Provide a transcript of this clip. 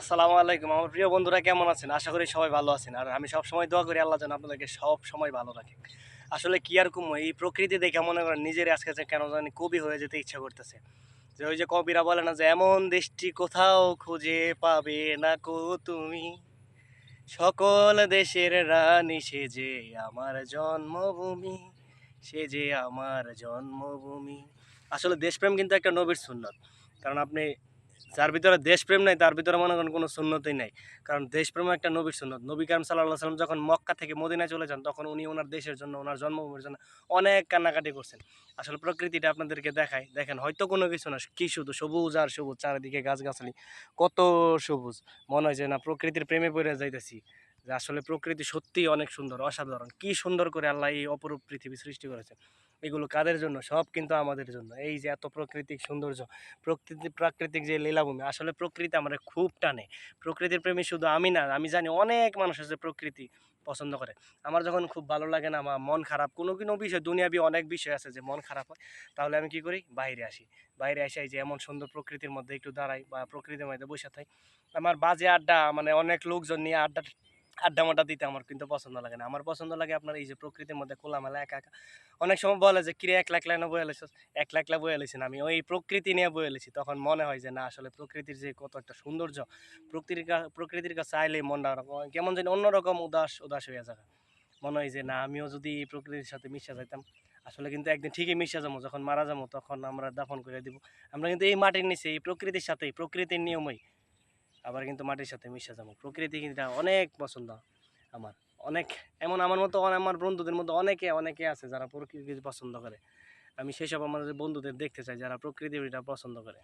আসসালামু আলাইকুম আমার প্রিয় বন্ধুরা, কেমন আছেন? আশা করি সবাই ভালো আছেন। আর আমি সবসময় দোয়া করি আল্লাহ যেন আপনাদেরকে সব সময় ভালো রাখে। আসলে কি আর কমু, এই প্রকৃতি দেখে মনে করেন নিজের আজকে যে কেন জানি কবি হয়ে যেতে ইচ্ছা করতেছে। যে ওই যে কবিরা বলে না যে, এমন দেশটি কোথাও খুঁজে পাবে না কো তুমি, সকল দেশের রানী সে যে আমার জন্মভূমি, সে যে আমার জন্মভূমি। আসলে দেশপ্রেম কিন্তু একটা নবীর সুন্নত। কারণ আপনি যার ভিতরে দেশপ্রেম নাই তার ভিতরে মনে করেন কোনো সুন্নতই নাই। কারণ দেশপ্রেম একটা নবীর সুন্নত। নবী কারীম সাল্লাল্লাহু আলাইহি সাল্লাম যখন মক্কা থেকে মদিনায় চলে যান, তখন উনি ওনার দেশের জন্য, ওনার জন্মভূমির জন্য অনেক কান্নাকাটি করছেন। আসলে প্রকৃতিটা আপনাদেরকে দেখাই, দেখেন হয়তো কোনো কিছু না, কি শুধু সবুজ আর সবুজ, চারিদিকে গাছগাছালি, কত সবুজ। মনে হয় যে না, প্রকৃতির প্রেমে পড়ে যাইতেছি। যে আসলে প্রকৃতি সত্যিই অনেক সুন্দর, অসাধারণ। কি সুন্দর করে আল্লাহ এই অপরূপ পৃথিবী সৃষ্টি করেছেন। এগুলো কাদের জন্য? সব কিন্তু আমাদের জন্য। এই যে এত প্রাকৃতিক সৌন্দর্য, প্রাকৃতিক যে লীলাভূমি, আসলে প্রকৃতি আমার খুব টানে। প্রকৃতির প্রেমী শুধু আমি না, আমি জানি অনেক মানুষ আছে প্রকৃতি পছন্দ করে। আমার যখন খুব ভালো লাগে না, আমার মন খারাপ, কোনো বিষয়, দুনিয়াবি অনেক বিষয় আছে যে মন খারাপ হয়, তাহলে আমি কি করি? বাইরে আসি। বাইরে এসে এই যে এমন সুন্দর প্রকৃতির মধ্যে একটু দাঁড়াই বা প্রকৃতির মধ্যে বসে থাকি। আমার বাজে আড্ডা, মানে অনেক লোকজন নিয়ে আড্ডা আড্ডা মাড্ডা দিতে আমার কিন্তু পছন্দ লাগে না। আমার পছন্দ লাগে আপনার এই যে প্রকৃতির মধ্যে খোলামেলা একা একা। অনেক সময় বলে যে, কিরে একলা একলা না বয়ে লাইছস? একলা একলা বয়ে লাইছি না, আমি ওই প্রকৃতি নিয়ে বয়ে লাইছি। তখন মনে হয় যে না, আসলে প্রকৃতির যে কত একটা সৌন্দর্য, প্রকৃতির কাছে আইলেই মনটা কেমন জানি অন্যরকম উদাস উদাস হইয়া যায়। মনে হয় যে না, আমিও যদি এই প্রকৃতির সাথে মিশে যাইতাম। আসলে কিন্তু একদিন ঠিকই মিশে যাবো, যখন মারা যাবো তখন আমরা দাফন করে দিব। আমরা কিন্তু এই মাটির নিচে, এই প্রকৃতির সাথেই, প্রকৃতির নিয়মেই আবার কিন্তু মাটির সাথে মিশে যাবো। প্রকৃতি কিন্তু অনেক পছন্দ আমার। অনেক, এমন আমার মতো আমার বন্ধুদের মধ্যে অনেকে আছে যারা প্রকৃতি পছন্দ করে। আমি সেসব আমাদের বন্ধুদের দেখতে চাই যারা প্রকৃতিটা পছন্দ করে।